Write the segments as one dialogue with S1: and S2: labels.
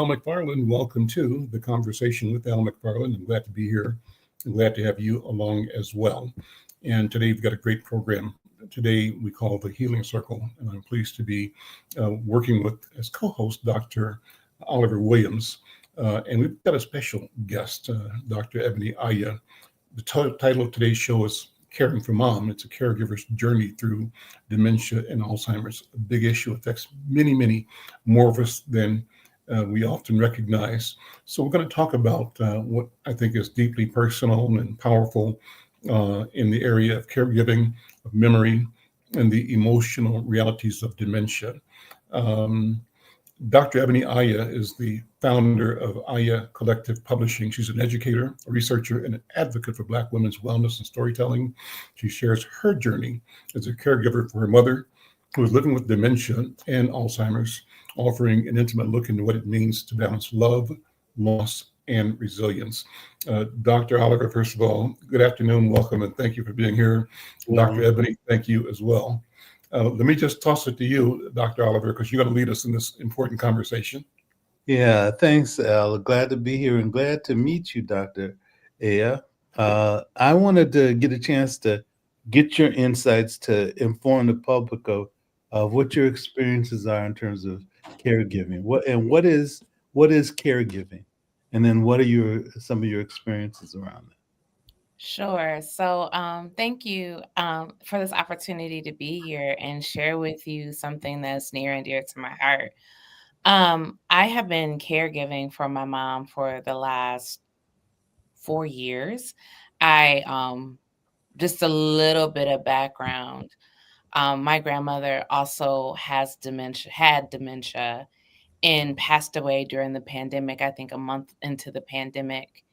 S1: McFarlane. Welcome to the conversation with Al McFarlane. I'm glad to be here. I'm glad to have you along as well. And today we've got a great program. Today we call the Healing Circle, and I'm pleased to be working with as co-host Dr. Oliver Williams. And we've got a special guest, Dr. Ebony Aya. The title of today's show is Caring for Mom. It's a caregiver's journey through dementia and Alzheimer's. A big issue affects many more of us than we often recognize. So we're going to talk about what I think is deeply personal and powerful in the area of caregiving, of memory, and the emotional realities of dementia. Um, Dr. Ebony Aya is the founder of Aya Collective Publishing. She's an educator, a researcher, and an advocate for Black women's wellness and storytelling. She shares her journey as a caregiver for her mother, who is living with dementia and Alzheimer's, offering an intimate look into what it means to balance love, loss, and resilience. Dr. Oliver, first of all, good afternoon, welcome, and thank you for being here. Dr. Ebony, thank you as well. Let me just toss it to you, Dr. Oliver, because you're going to lead us in this important conversation.
S2: Yeah, thanks, Al. Glad to be here and glad to meet you, Dr. Aya. I wanted to get a chance to get your insights to inform the public of what your experiences are in terms of caregiving. What is caregiving? And then what are some of your experiences around it?
S3: Sure. So, thank you for this opportunity to be here and share with you something that's near and dear to my heart. I have been caregiving for my mom for the last 4 years. I Just a little bit of background. My grandmother also had dementia, and passed away during the pandemic. I think a month into the pandemic.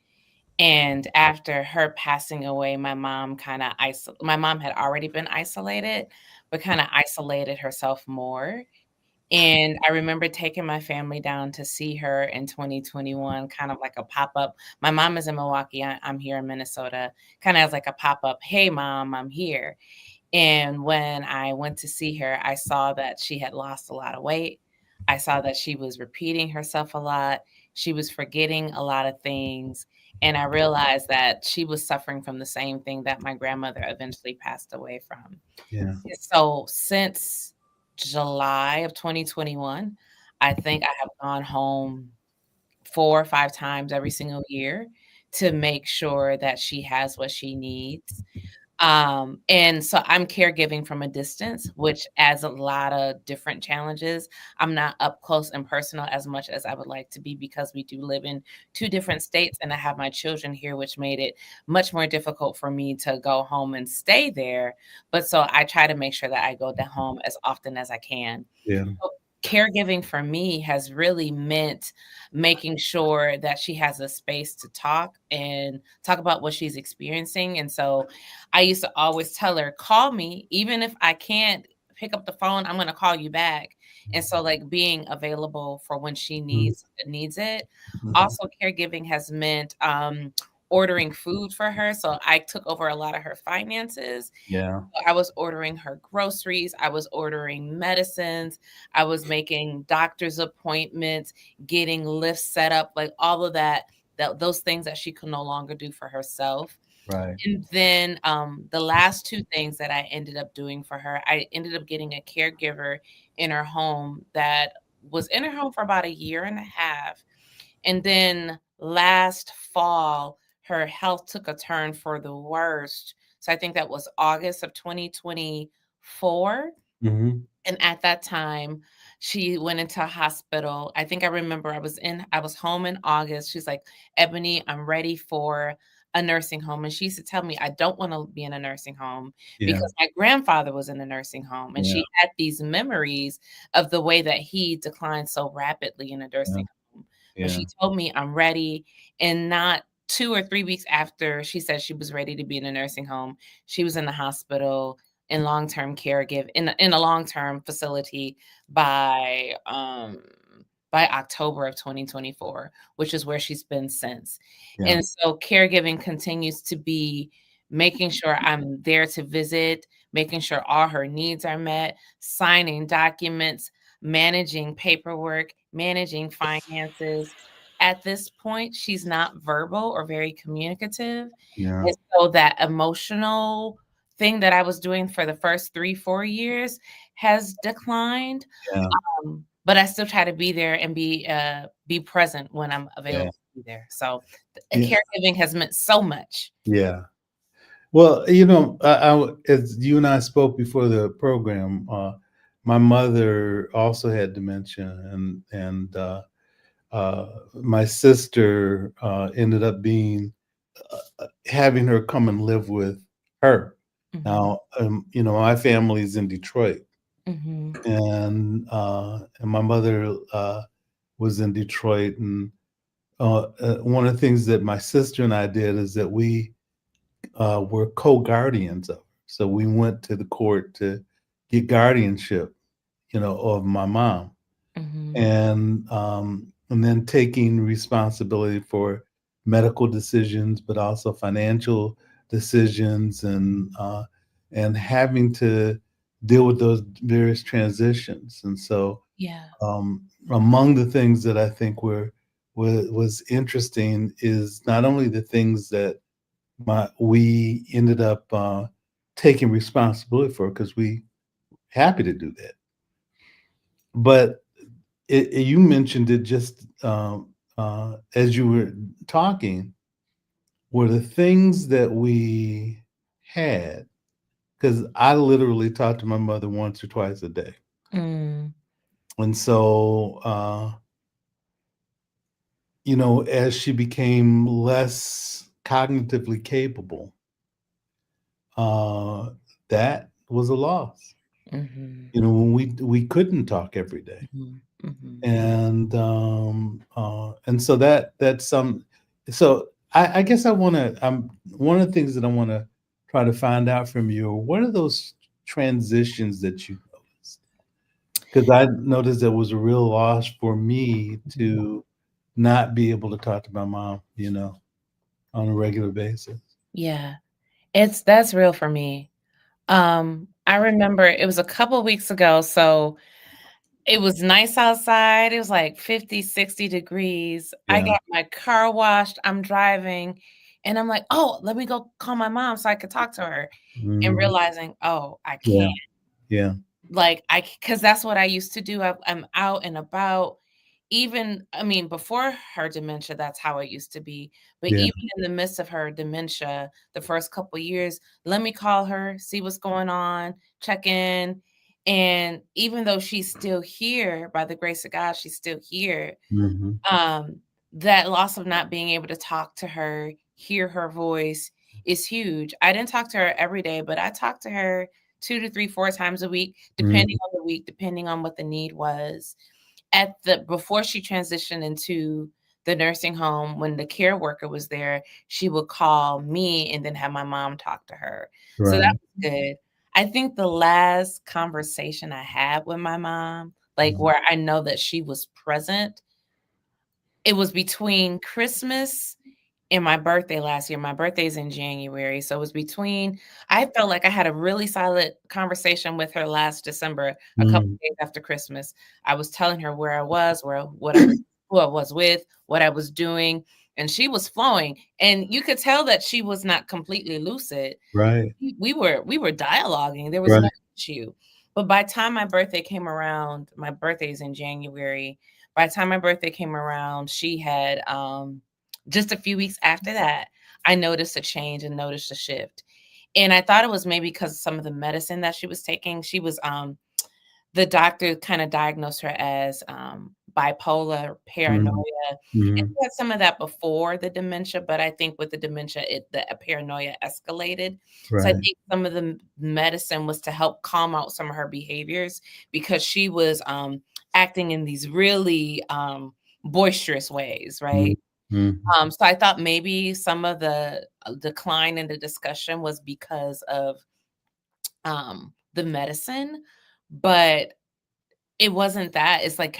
S3: And after her passing away, my mom had already been isolated, but kind of isolated herself more. And I remember taking my family down to see her in 2021, kind of like a pop-up. My mom is in Milwaukee. I'm here in Minnesota, kind of as like a pop-up. Hey, mom, I'm here. And when I went to see her, I saw that she had lost a lot of weight. I saw that she was repeating herself a lot. She was forgetting a lot of things. And I realized that she was suffering from the same thing that my grandmother eventually passed away from.
S2: Yeah.
S3: So since July of 2021, I think I have gone home 4 or 5 times every single year to make sure that she has what she needs. And so I'm caregiving from a distance, which adds a lot of different challenges. I'm not up close and personal as much as I would like to be because we do live in two different states and I have my children here, which made it much more difficult for me to go home and stay there. But so I try to make sure that I go to home as often as I can.
S2: Yeah.
S3: So caregiving for me has really meant making sure that she has a space to talk and talk about what she's experiencing. And so I used to always tell her, call me, even if I can't pick up the phone, I'm going to call you back. And so like being available for when she needs it. Also, caregiving has meant ordering food for her. So I took over a lot of her finances.
S2: Yeah.
S3: I was ordering her groceries. I was ordering medicines. I was making doctor's appointments, getting lifts set up, like all of those things that she could no longer do for herself.
S2: Right.
S3: And then the last two things that I ended up doing for her, I ended up getting a caregiver in her home that was in her home for about a year and a half. And then last fall, her health took a turn for the worst. So I think that was August of 2024.
S2: Mm-hmm.
S3: And at that time, she went into a hospital. I think I remember I was home in August. She's like, Ebony, I'm ready for a nursing home. And she used to tell me, I don't want to be in a nursing home because my grandfather was in a nursing home. And she had these memories of the way that he declined so rapidly in a nursing home. But she told me, I'm ready. And not 2 or 3 weeks after she said she was ready to be in a nursing home, she was in the hospital in long-term caregive in a long-term facility by October of 2024, which is where she's been since.
S2: Yeah.
S3: And so caregiving continues to be making sure I'm there to visit, making sure all her needs are met, signing documents, managing paperwork, managing finances. At this point, she's not verbal or very communicative.
S2: Yeah.
S3: And so that emotional thing that I was doing for the first 3-4 years has declined.
S2: Yeah.
S3: But I still try to be there and be present when I'm available to be there. So
S2: Yeah.
S3: caregiving has meant so much.
S2: Yeah. Well, as you and I spoke before the program, my mother also had dementia, and my sister ended up being having her come and live with her.
S3: Mhm.
S2: Now, my family's in Detroit,
S3: Mhm.
S2: and my mother was in Detroit, and one of the things that my sister and I did is that we were co-guardians of her. So we went to the court to get guardianship, of my mom,
S3: Mhm.
S2: and then taking responsibility for medical decisions, but also financial decisions, and having to deal with those various transitions. And so,
S3: Yeah.
S2: among the things that I think was interesting is not only the things that we ended up taking responsibility for, because we happy to do that, but you mentioned it just as you were talking, were the things that we had, because I literally talked to my mother once or twice a day.
S3: Mm.
S2: And so as she became less cognitively capable, that was a loss.
S3: Mhm.
S2: When we couldn't talk every day.
S3: Mhm. Mhm.
S2: And so that's some. So I guess one of the things that I want to try to find out from you are, what are those transitions that you noticed? Because I noticed there was a real loss for me to not be able to talk to my mom, on a regular basis.
S3: Yeah. That's real for me. I remember it was a couple weeks ago, so it was nice outside. It was like 50, 60 degrees. I
S2: Yeah.
S3: got my car washed. I'm driving and I'm like, "Oh, let me go call my mom so I could talk to her." And
S2: Mhm.
S3: realizing, "Oh, I
S2: Yeah.
S3: can't."
S2: Yeah.
S3: Like, because that's what I used to do. I'm out and about. Even, I mean, before her dementia, that's how it used to be. But
S2: Yeah.
S3: even in the midst of her dementia, the first couple years, let me call her, see what's going on, check in. And even though she's still here, by the grace of God, she's still here.
S2: Mhm.
S3: Um, that loss of not being able to talk to her, hear her voice is huge. I didn't talk to her every day, but I talked to her 2 to 3, 4 times a week, depending
S2: Mhm.
S3: on the week, depending on what the need was. Before she transitioned into the nursing home, when the care worker was there, she would call me and then have my mom talk to her. So that
S2: Right.
S3: was good. I think the last conversation I had with my mom, like
S2: Mhm.
S3: where I know that she was present, it was between Christmas and my birthday last year. My birthday's in January, so it was between I felt like I had a really solid conversation with her last December, a couple
S2: Mhm.
S3: days after Christmas. I was telling her where I was, who I was with, what I was doing, and she was flowing, and you could tell that she was not completely lucid.
S2: Right.
S3: We were dialoguing, there was no
S2: Right.
S3: issue. But by the time my birthday came around, my birthday's in January. By the time my birthday came around, she had, just a few weeks after that, I noticed a change and noticed a shift. And I thought it was maybe because of some of the medicine that she was taking. She was, the doctor kinda diagnosed her as, bipolar, paranoia,
S2: Mhm.
S3: and
S2: Mhm.
S3: she had some of that before the dementia, but I think with the dementia, the paranoia escalated. So I
S2: Right.
S3: think some of the medicine was to help calm out some of her behaviors because she was, acting in these really, boisterous ways,
S2: Mhm.
S3: right?
S2: Mhm.
S3: So I thought maybe some of the, decline in the discussion was because of, the medicine, but it wasn't that. It's like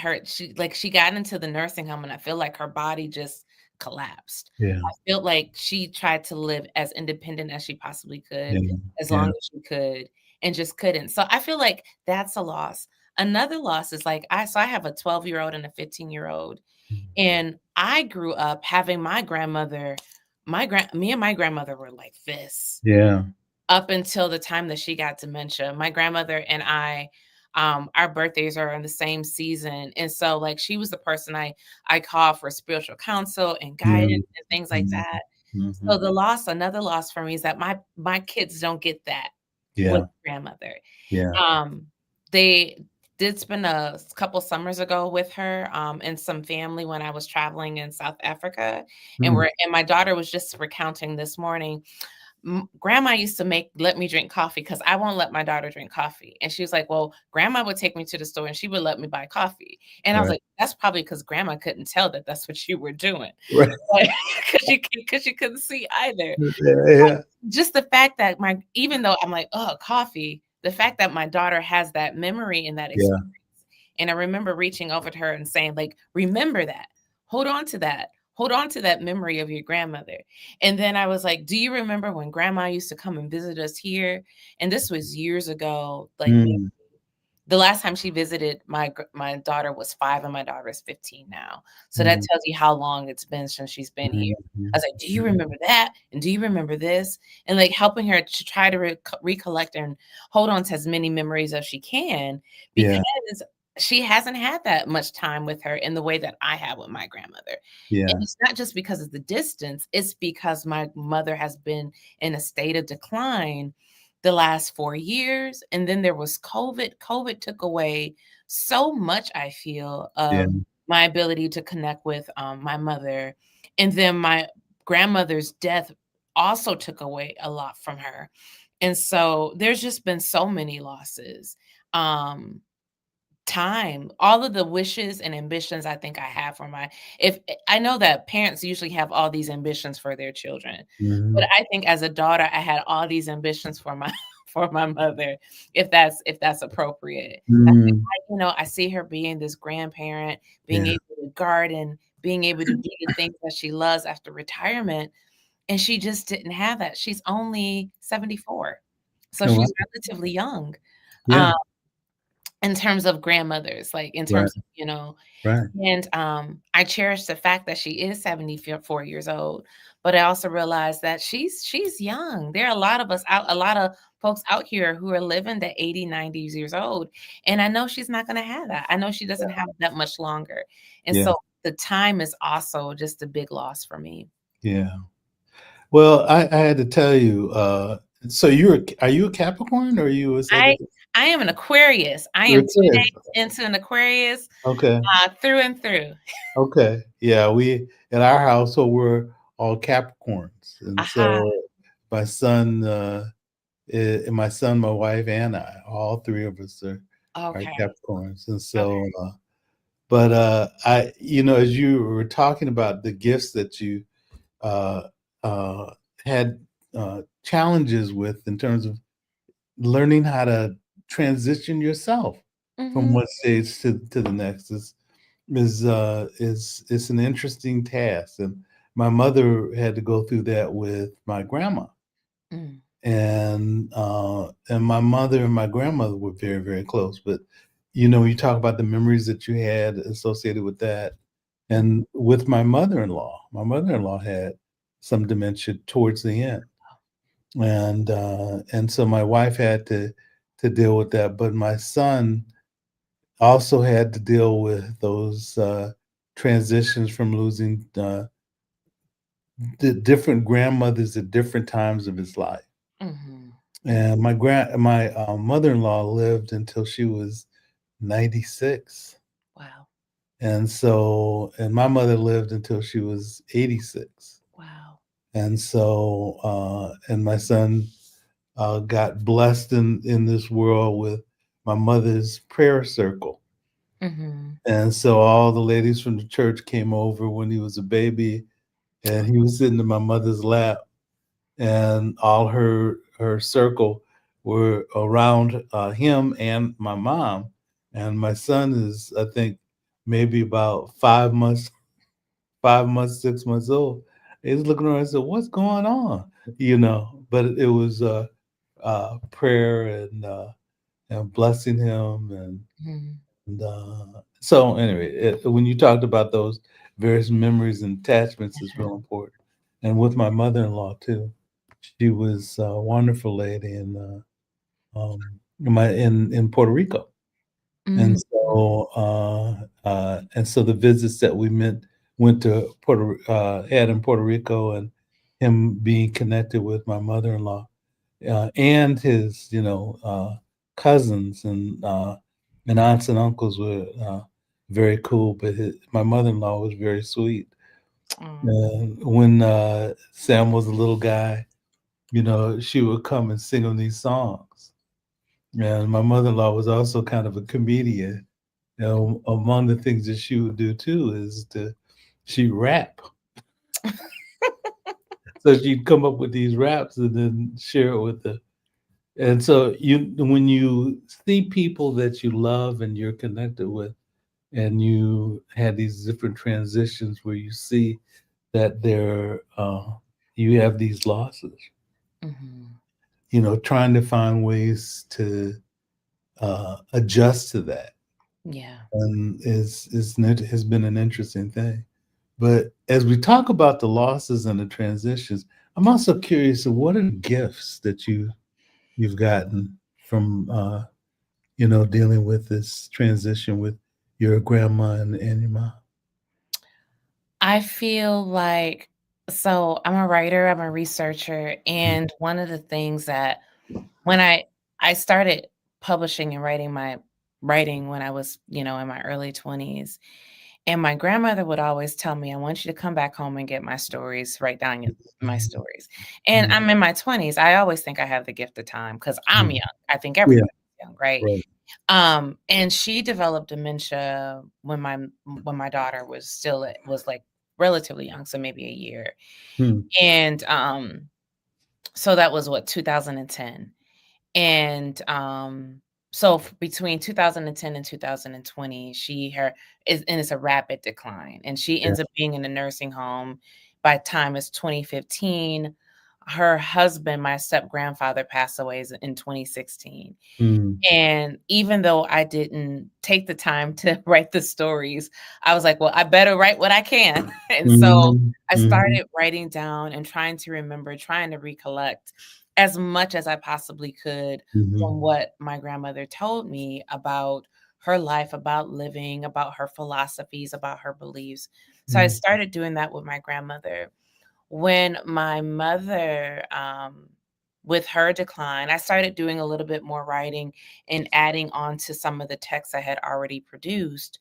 S3: she got into the nursing home, and I feel like her body just collapsed.
S2: Yeah.
S3: I felt like she tried to live as independent as she possibly could,
S2: Yeah.
S3: as long
S2: Yeah.
S3: as she could, and just couldn't. So I feel like that's a loss. Another loss is like I have a 12-year-old and a 15-year-old, and I grew up having my grandmother, me and my grandmother were like this
S2: Yeah.
S3: up until the time that she got dementia. My grandmother and I, our birthdays are in the same season, and so like she was the person I call for spiritual counsel and
S2: Mhm.
S3: guidance and things like that. So
S2: Mhm.
S3: another loss for me is that my kids don't get that with
S2: Yeah.
S3: grandmother.
S2: Yeah.
S3: They did spend a couple summers ago with her, and some family when I was traveling in South Africa, and
S2: Mm.
S3: my daughter was just recounting this morning. Grandma used to let me drink coffee because I won't let my daughter drink coffee. And she was like, well, grandma would take me to the store and she would let me buy coffee. And I was
S2: Right.
S3: like, that's probably because grandma couldn't tell that that's what you were doing.
S2: Right.
S3: Because you couldn't see either.
S2: Yeah. Yeah.
S3: Just the fact that even though I'm like, oh, coffee, the fact that my daughter has that memory and that
S2: Yeah.
S3: experience. And I remember reaching over to her and saying, like, remember that. Hold on to that. Hold on to that memory of your grandmother. And then I was like, do you remember when grandma used to come and visit us here? And this was years ago, like
S2: Mm.
S3: the last time she visited, my daughter was 5 and my daughter is 15 now. So that
S2: Mhm.
S3: tells you how long it's been since she's been here. I
S2: Mhm.
S3: was like, "Do you remember that? And do you remember this?" And, like, helping her to try to recollect and hold on to as many memories as she can
S2: Yeah.
S3: because she hasn't had that much time with her in the way that I have with my grandmother. And
S2: Yeah.
S3: it's not just because of the distance, it's because my mother has been in a state of decline the last 4 years, and then there was COVID. COVID took away so much, I feel,
S2: Yeah.
S3: of my ability to connect with, my mother, and then my grandmother's death also took away a lot from her, and so there's just been so many losses. Um, Time, all of the wishes and ambitions I think I have for if I know that parents usually have all these ambitions for their children, but
S2: Mhm.
S3: I think as a daughter, I had all these ambitions for my for my mother, if that's appropriate. I think
S2: Mm.
S3: I see her being this grandparent, being
S2: Yeah.
S3: able to garden, being able to do the things that she loves after retirement, and she just didn't have that. She's only 74, so
S2: Oh, wow.
S3: she's relatively young.
S2: Yeah.
S3: Um in terms of grandmothers, like, in
S2: Right.
S3: terms of,
S2: Right.
S3: and, I cherish the fact that she is 74 years old, but I also realize that she's young. There are a lot of folks out here who are living to 80, 90 years old, and I know she's not gonna have that. I know she doesn't have that much longer, and
S2: Yeah.
S3: so the time is also just a big loss for me.
S2: Yeah. Well, I had to tell you, so are you a Capricorn or are you a
S3: I
S2: Sagittarius?
S3: I am an Aquarius. I
S2: You're
S3: am 2
S2: Aquarius.
S3: days into an Aquarius,
S2: Okay.
S3: through and through.
S2: Okay. Yeah, we in our household we're all Capricorns. And
S3: Aha.
S2: so my son, my son, my wife, and I, all three of us are
S3: Okay.
S2: Capricorns. And
S3: Okay.
S2: so but as you were talking about the gifts that you uh, uh, had challenges with in terms of learning how to transition yourself from
S3: Mhm.
S2: one stage to the next is an interesting task. And my mother had to go through that with my grandma.
S3: Mm.
S2: And my mother and my grandmother were very, very close. But you talk about the memories that you had associated with that.
S3: Mm.
S2: And with my mother-in-law had some dementia towards the end. And so my wife had to deal with that, but my son also had to deal with those transitions from losing the different grandmothers at different times of his life.
S3: Mhm.
S2: And my mother-in-law lived until she was 96.
S3: Wow.
S2: And my mother lived until she was 86.
S3: Wow.
S2: And my son got blessed in this world with my mother's prayer circle.
S3: Mhm.
S2: And so all the ladies from the church came over when he was a baby, and he was sitting in my mother's lap, and all her circle were around him and my mom. And my son is, I think, maybe about 5 months, 6 months old. He's looking around and said, "What's going on?" But it was prayer and blessing him
S3: Mhm.
S2: And, so anyway, when you talked about those various memories and attachments is real important. And with my mother-in-law too, she was a wonderful lady in Puerto Rico. And
S3: Mhm.
S2: so the visits that we went to had in Puerto Rico, and him being connected with my mother-in-law, and his, cousins and aunts and uncles were very cool, but my mother-in-law was very sweet.
S3: Aw.
S2: When Sam was a little guy, she would come and sing him these songs. And my mother-in-law was also kind of a comedian. Among the things that she would do too is she'd rap. So she'd come up with these raps and then share it with the. And so when you see people that you love and you're connected with, and you had these different transitions where you see that you have these losses,
S3: Mhm.
S2: trying to find ways to adjust to that,
S3: Yeah.
S2: and has been an interesting thing. But as we talk about the losses and the transitions, I'm also curious of what are the gifts that you've gotten from dealing with this transition with your grandma and your mom.
S3: I feel like so I'm a writer, I'm a researcher, and one of the things that when I started publishing and writing my writing when I was, in my early 20s, and my grandmother would always tell me, "I want you to come back home and get my stories, write down my stories." And
S2: Mm,
S3: I'm in my 20s. I always think I have the gift of time because I'm
S2: mm.
S3: young. I think
S2: Yeah,
S3: everybody's young, right?
S2: right.
S3: And she developed dementia when my daughter was like relatively young, so maybe a year.
S2: Hmm.
S3: And so that was what 2010. And so between 2010 and 2020, her is and it's a rapid decline, and she
S2: Yeah.
S3: ends up being in a nursing home. By the time it's 2015, her husband, my step grandfather, passed away in 2016.
S2: Mm,
S3: And even though I didn't take the time to write the stories, I was like, well, I better write what I can. And so
S2: mhm,
S3: I
S2: mhm,
S3: started writing down and trying to remember, trying to recollect as much as I possibly could
S2: mhm,
S3: from what my grandmother told me about her life, about living, about her philosophies, about her beliefs. So I
S2: mm,
S3: started doing that with my grandmother. When my mother, with her decline, I started doing a little bit more writing and adding on to some of the texts I had already produced.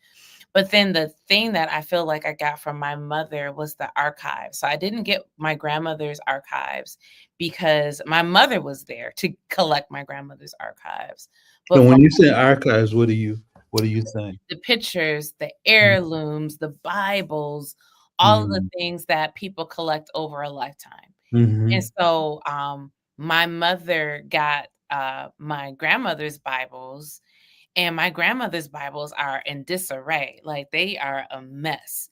S3: But then the thing that I feel like I got from my mother was the archives. So I didn't get my grandmother's archives because my mother was there to collect my grandmother's archives. But
S2: So
S3: from
S2: when you say archives, what are you saying?
S3: the pictures, the
S2: Mm,
S3: heirlooms, the Bibles, all of the
S2: mm,
S3: things that people collect over a lifetime. And
S2: mhm,
S3: so, my mother got, my grandmother's Bibles, and my grandmother's Bibles are in disarray, like, they are a mess.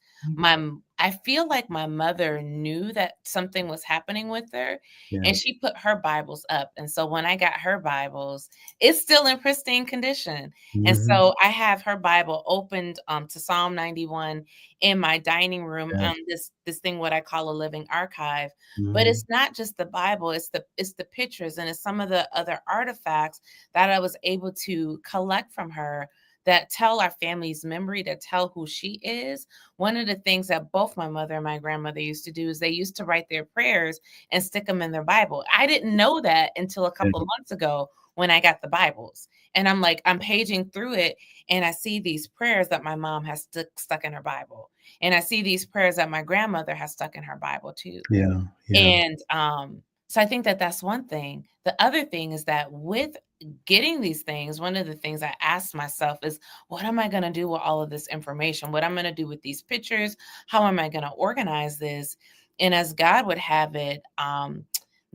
S3: I feel like my mother knew that something was happening with her,
S2: yeah.
S3: and she put her Bibles up, and so when I got her Bibles, it's still in pristine condition, and
S2: Mhm,
S3: so I have her Bible opened, to Psalm 91 in my dining room
S2: yeah.
S3: on this thing what I call a living archive, but
S2: Mhm,
S3: it's not just the Bible, it's the pictures, and it's some of the other artifacts that I was able to collect from her that tell our family's memory, that tell who she is. One of the things that both my mother and my grandmother used to do is they used to write their prayers and stick them in their Bible. I didn't know that until a
S2: yeah.
S3: couple of months ago when I got the Bibles. And I'm paging through it and I see these prayers that my mom has stuck in her Bible. And I see these prayers that my grandmother has stuck in her Bible too.
S2: Yeah, yeah.
S3: And, so I think that that's one thing. The other thing is that with getting these things, one of the things I asked myself is, what am I going to do with all of this information? What I'm going to do with these pictures? How am I going to organize this? And as God would have it,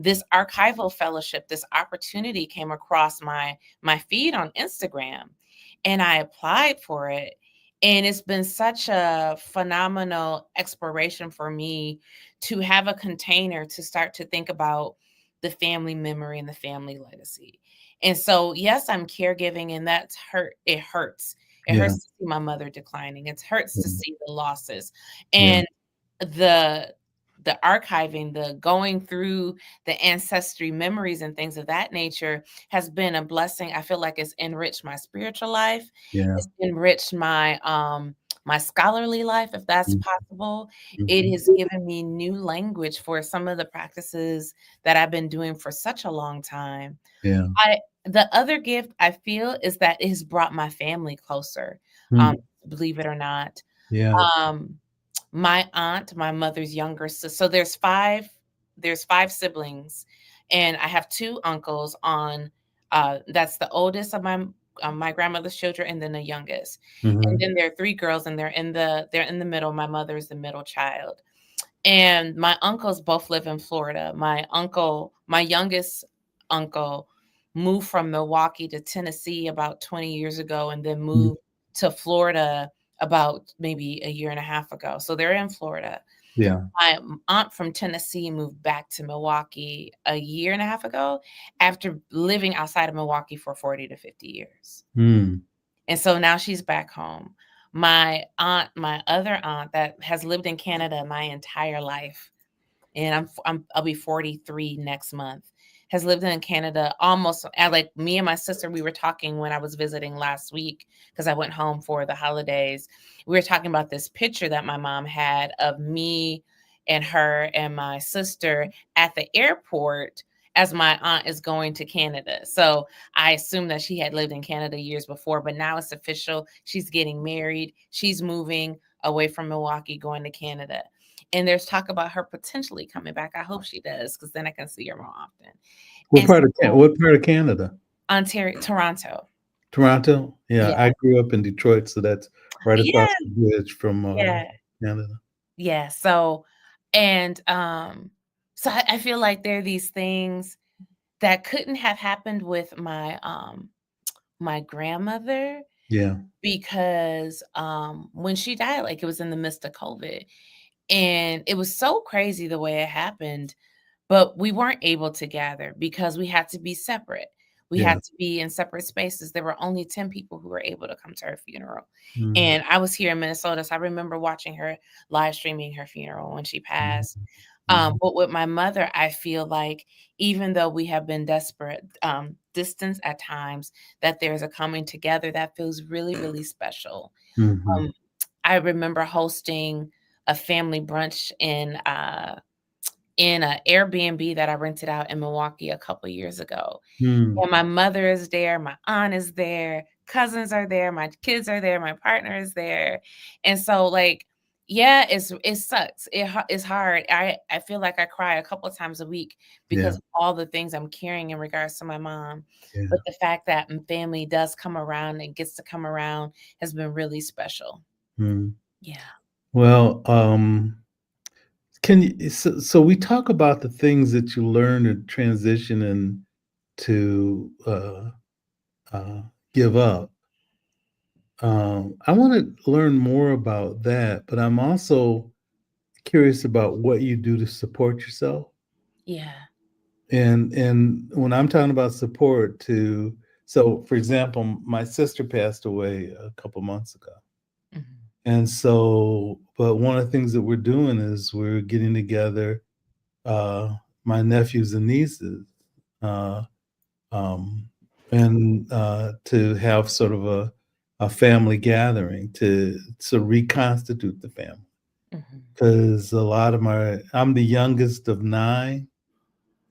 S3: this archival fellowship, this opportunity came across my feed on Instagram, and I applied for it. And it's been such a phenomenal exploration for me to have a container to start to think about the family memory and the family legacy. And so, yes, I'm caregiving, and that's hurt. It hurts. It
S2: Yeah.
S3: hurts to see my mother declining. It hurts to
S2: Yeah.
S3: see the losses.
S2: Yeah.
S3: And the archiving, the going through the ancestry memories and things of that nature has been a blessing. I feel like it's enriched my spiritual life.
S2: Yeah.
S3: It's enriched my scholarly life, if that's
S2: Mhm.
S3: possible. It
S2: Mhm.
S3: has given me new language for some of the practices that I've been doing for such a long time.
S2: Yeah.
S3: The other gift I feel is that it has brought my family closer,
S2: Mm.
S3: believe it or not.
S2: Yeah.
S3: My aunt, my mother's younger sister. So there's 5 siblings, and I have 2 uncles on, that's the oldest of my grandmother's children, and then the youngest. And
S2: Mhm.
S3: then there are 3 girls, and they're in the middle. My mother is the middle child. And my uncles both live in Florida. My youngest uncle moved from Milwaukee to Tennessee about 20 years ago, and then
S2: Mm.
S3: moved to Florida about maybe a year and a half ago. So they're in Florida.
S2: Yeah.
S3: My aunt from Tennessee moved back to Milwaukee a year and a half ago after living outside of Milwaukee for 40 to 50 years.
S2: Mm.
S3: And so now she's back home. My other aunt that has lived in Canada my entire life, and I'll be 43 next month, has lived in Canada almost like me and my sister. We were talking when I was visiting last week because I went home for the holidays. We were talking about this picture that my mom had of me and her and my sister at the airport as my aunt is going to Canada. So I assumed that she had lived in Canada years before, but now it's official. She's getting married. She's moving away from Milwaukee, going to Canada. And there's talk about her potentially coming back. I hope she does, because then I can see her more often.
S2: What
S3: And
S2: part of
S3: so
S2: what part of Canada?
S3: Toronto.
S2: Toronto? Yeah,
S3: Yeah.
S2: I grew up in Detroit, so that's right across
S3: Yeah.
S2: the bridge from
S3: Yeah.
S2: Canada.
S3: Yeah. So, and so I feel like there are these things that couldn't have happened with my grandmother,
S2: Yeah.
S3: because when she died, like, it was in the midst of COVID. And it was so crazy the way it happened. But we weren't able to gather because we had to be separate. We
S2: Yeah.
S3: had to be in separate spaces. There were only 10 people who were able to come to her funeral.
S2: Mm.
S3: And I was here in Minnesota, so I remember watching her live streaming her funeral when she
S2: Mhm.
S3: passed.
S2: Mhm.
S3: But with my mother, I feel like even though we have been desperate, distance at times, that there's a coming together that feels really, really special.
S2: Mhm.
S3: Um, I remember hosting a family brunch in a Airbnb that I rented out in Milwaukee a couple years ago.
S2: Mm.
S3: And my mother is there, my aunt is there, cousins are there, my kids are there, my partner is there. And so, like, yeah, it sucks. It's hard. I feel like I cry a couple of times a week
S2: Yeah.
S3: because of all the things I'm carrying in regards to my mom.
S2: Yeah.
S3: But the fact that family does come around and gets to come around has been really special.
S2: Mm.
S3: Yeah.
S2: Well, can you so we talk about the things that you learn to transition and to uh, give up. I want to learn more about that, but I'm also curious about what you do to support yourself.
S3: Yeah.
S2: And when I'm talking about support, to so for example, my sister passed away a couple months ago.
S3: Mhm.
S2: And so, but one of the things that we're doing is we're getting together, uh, my nephews and nieces, uh, um, and to have sort of a family gathering to reconstitute the family.
S3: Mhm.
S2: Because I'm the youngest of 9,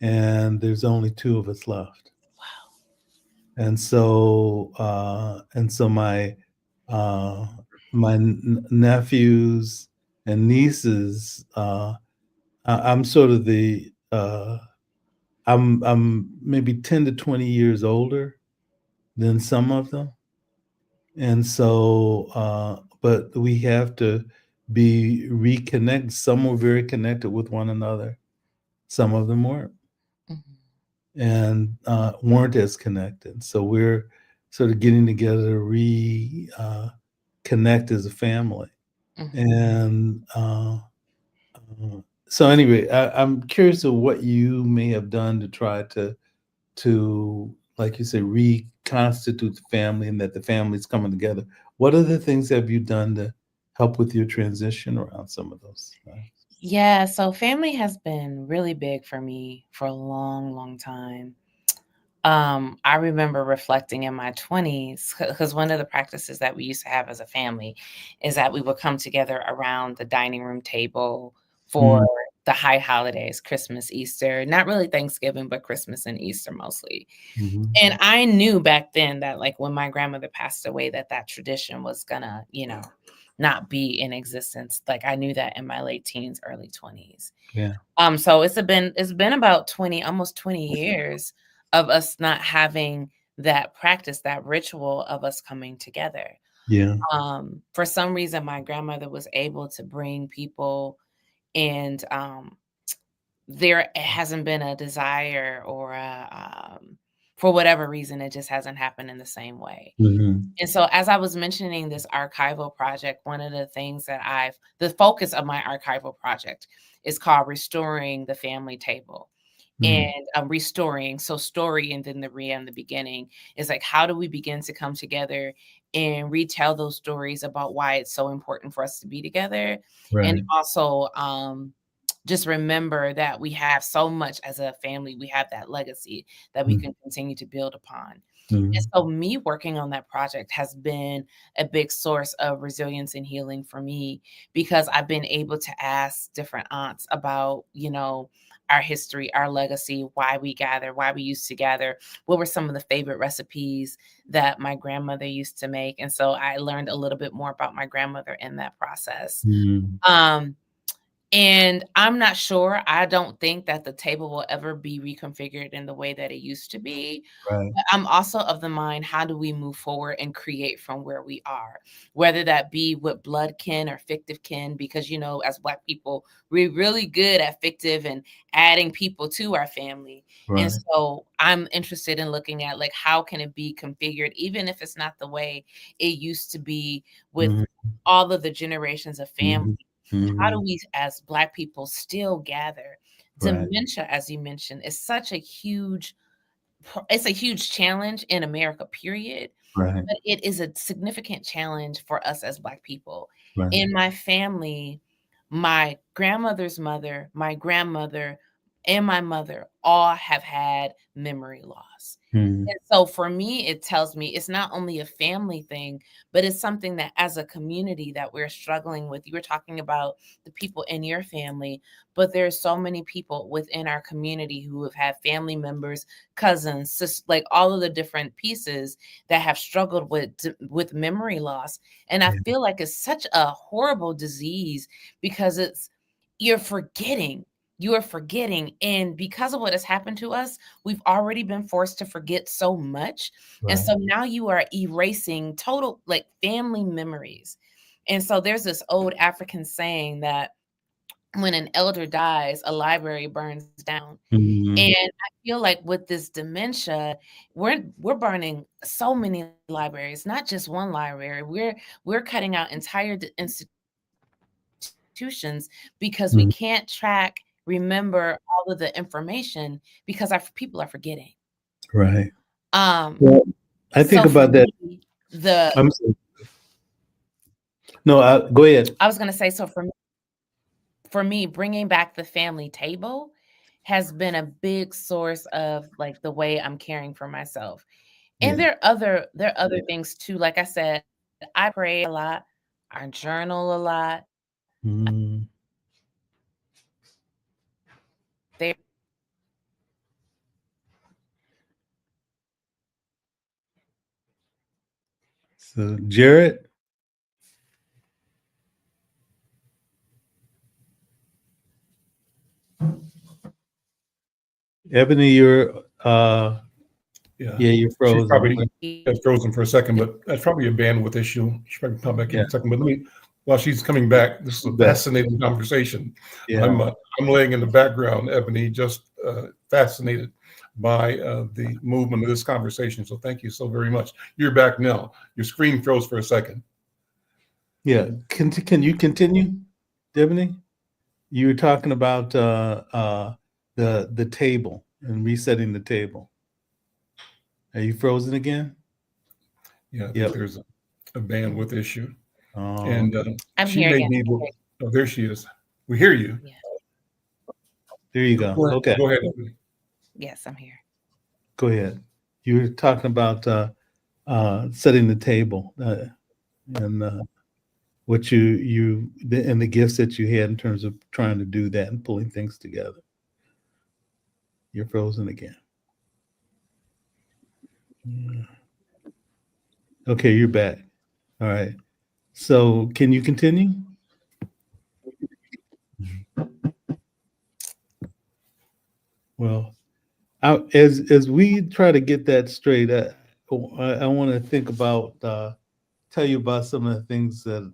S2: and there's only 2 of us left.
S3: Wow.
S2: And so uh, my nephews and nieces, I'm sort of I'm maybe 10 to 20 years older than some of them. And so, but we have to be reconnected. Some were very connected with one another. Some of them weren't,
S3: Mhm.
S2: and weren't as connected. So we're sort of getting together to connect as a family.
S3: Mhm.
S2: And so anyway, I'm curious of what you may have done to try to like you said, reconstitute the family and that the family's coming together. What other things have you done to help with your transition around some of those?
S3: Yeah, so family has been really big for me for a long, long time. I remember reflecting in my 20s because one of the practices that we used to have as a family is that we would come together around the dining room table for
S2: Mm,
S3: the high holidays, Christmas, Easter, not really Thanksgiving, but Christmas and Easter mostly.
S2: mhm.
S3: And I knew back then that like when my grandmother passed away, that tradition was gonna, not be in existence. Like I knew that in my late teens, early 20s.
S2: Yeah.
S3: So it's been about 20, almost 20 years of us not having that practice, that ritual of us coming together.
S2: Yeah.
S3: For some reason, my grandmother was able to bring people, and there hasn't been a desire or for whatever reason, it just hasn't happened in the same way.
S2: Mhm.
S3: And so as I was mentioning this archival project, one of the things that the focus of my archival project is called Restoring the Family Table. And
S2: Mm.
S3: restoring, so story and then the re in the beginning is like, how do we begin to come together and retell those stories about why it's so important for us to be together? And
S2: Right.
S3: also, just remember that we have so much as a family. We have that legacy that we
S2: Mm.
S3: can continue to build upon. And
S2: Mhm.
S3: so me working on that project has been a big source of resilience and healing for me because I've been able to ask different aunts about, our history, our legacy, why we gather, why we used to gather, what were some of the favorite recipes that my grandmother used to make. And so I learned a little bit more about my grandmother in that process.
S2: Mm.
S3: Um, and I'm not sure. I don't think that the table will ever be reconfigured in the way that it used to be.
S2: Right.
S3: But I'm also of the mind, how do we move forward and create from where we are? Whether that be with blood kin or fictive kin, because, as Black people, we're really good at fictive and adding people to our family. And
S2: Right.
S3: so I'm interested in looking at like, how can it be configured, even if it's not the way it used to be with
S2: Mhm.
S3: all of the generations of family.
S2: Mhm.
S3: How do
S2: Mhm.
S3: we as Black people still gather?
S2: Right.
S3: Dementia, as you mentioned, is such a huge it's a huge challenge in America, period,
S2: Right.
S3: but it is a significant challenge for us as Black people.
S2: Right.
S3: In my family, my grandmother's mother, my grandmother, and my mother all have had memory loss.
S2: Mhm.
S3: And so for me, it tells me it's not only a family thing, but it's something that as a community that we're struggling with. You were talking about the people in your family, but there's so many people within our community who have had family members, cousins, like all of the different pieces that have struggled with memory loss. And I
S2: Yeah.
S3: feel like it's such a horrible disease because you're forgetting. You are forgetting. And because of what has happened to us, we've already been forced to forget so much. And
S2: Right.
S3: so now you are erasing total like family memories. And so there's this old African saying that when an elder dies, a library burns down.
S2: Mhm.
S3: And I feel like with this dementia, we're burning so many libraries, not just one library. We're cutting out entire institutions because we
S2: Mhm.
S3: can't track, remember all of the information because our people are forgetting.
S2: Right.
S3: Um,
S2: Well, I think
S3: so for
S2: about that.
S3: me, the
S2: I'm sorry. No, go ahead.
S3: I was gonna say, so for me, bringing back the family table has been a big source of like the way I'm caring for myself. And
S2: Yeah.
S3: there are other things too. Like I said, I pray a lot, I journal a lot.
S2: Mhm.
S3: There
S2: So, Jared, Ebony, you're
S1: Yeah.
S2: yeah, you're
S1: She's
S2: frozen.
S1: probably got frozen for a second, but that's probably a bandwidth issue. She probably come back in
S2: Yeah.
S1: a second. But while she's coming back, this is a
S2: Bet.
S1: fascinating conversation.
S2: Yeah.
S1: I'm laying in the background, Ebony, just fascinated by the movement of this conversation. So thank you so very much. You're back now. Your screen froze for a second.
S2: Yeah. Can you continue, Ebony? You were talking about the table and resetting the table. Are you frozen again?
S1: Yeah, I think
S2: Yep.
S1: there's a bandwidth issue.
S2: Oh,
S1: And
S3: I'm
S1: she
S3: here
S1: may
S3: again.
S1: be able, oh, there she is. We hear you.
S3: Yeah.
S2: there you go. Okay,
S1: Go ahead.
S3: Yes, I'm here.
S2: go ahead. You were talking about setting the table and what and the gifts that you had in terms of trying to do that and pulling things together. You're frozen again. Okay, you're back. All right. So can you continue? Well, as we try to get that straight, I want to think about tell you about some of the things that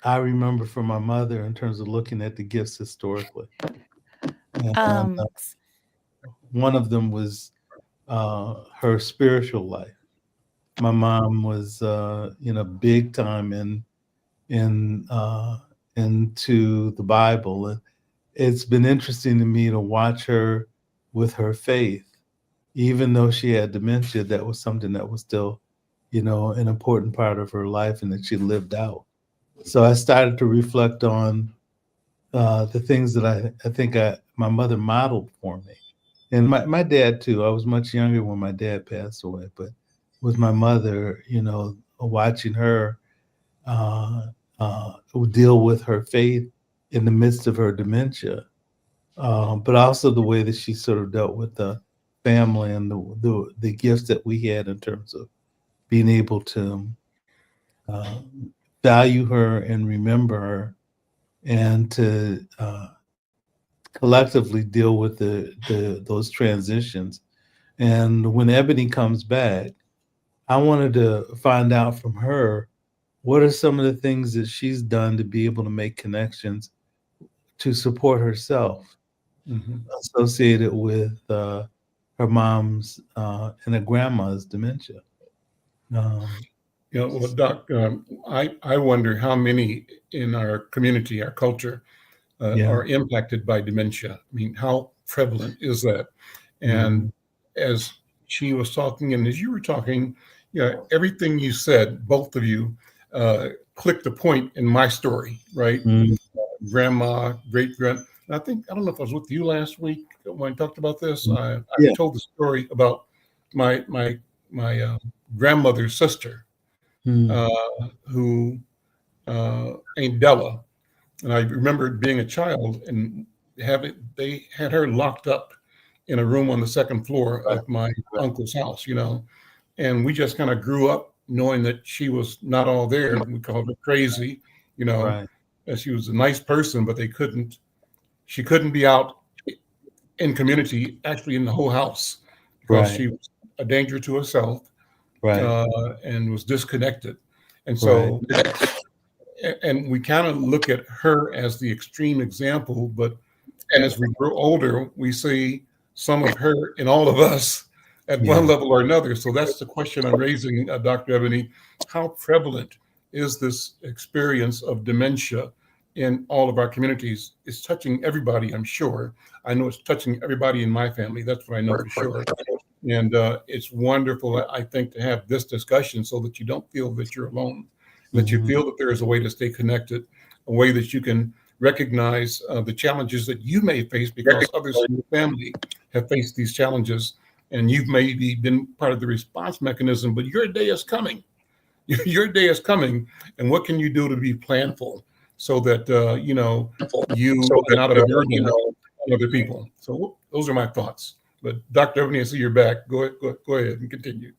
S2: I remember from my mother in terms of looking at the gifts historically. And one of them was her spiritual life. My mom was, big time in into the Bible, and it's been interesting to me to watch her with her faith. Even though she had dementia, that was something that was still, an important part of her life and that she lived out. So I started to reflect on the things that I think my mother modeled for me. And my dad too. I was much younger when my dad passed away, but with my mother, watching her uh, deal with her faith in the midst of her dementia, but also the way that she sort of dealt with the family and the gifts that we had in terms of being able to uh, value her and remember her and to collectively deal with those transitions. And when Ebony comes back, I wanted to find out from her what are some of the things that she's done to be able to make connections to support herself associated with her mom's and her grandma's dementia.
S1: Well, Doc, I wonder how many in our community, our culture,
S2: Yeah.
S1: are impacted by dementia. I mean, how prevalent is that? And as she was talking, and as you were talking, everything you said, both of you, clicked a point in my story, right? Grandma, great grand. I don't know if I was with you last week when I talked about this. I
S2: Yeah.
S1: told the story about my grandmother's sister, who Aunt Della, and I remember being a child and they had her locked up in a room on the second floor of my uncle's house, and we just kind of grew up knowing that she was not all there. We called her crazy,
S2: Right.
S1: and she was a nice person, but she couldn't be out in community, actually in the whole house, because
S2: Right.
S1: she was a danger to herself,
S2: Right.
S1: and was disconnected. And
S2: Right.
S1: so, and we kind of look at her as the extreme example, but as we grow older, we see some of her in all of us at one level or another. So that's the question I'm raising, Dr. Ebony. How prevalent is this experience of dementia in all of our communities? It's touching everybody, I'm sure. I know it's touching everybody in my family. That's what I know for sure. And it's wonderful, I think, to have this discussion so that you don't feel that you're alone, that you feel that there is a way to stay connected, a way that you can recognize the challenges that you may face because others in your family have faced these challenges, and you've maybe been part of the response mechanism, but your day is coming. Your day is coming, and what can you do to be planful so that you are not a burden on other people? So those are my thoughts. But Dr. Ebony, I see you're back. Go ahead and continue.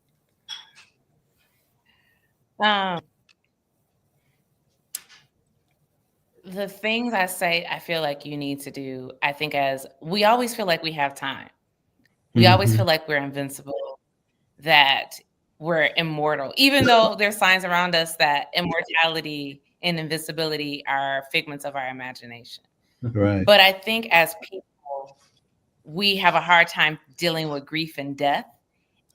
S3: The things I say, I feel like you need to do, I think, as we always feel like we have time. We always feel like we're invincible, that we're immortal, even though there's signs around us that immortality and invincibility are figments of our imagination.
S2: Right.
S3: But I think as people, we have a hard time dealing with grief and death,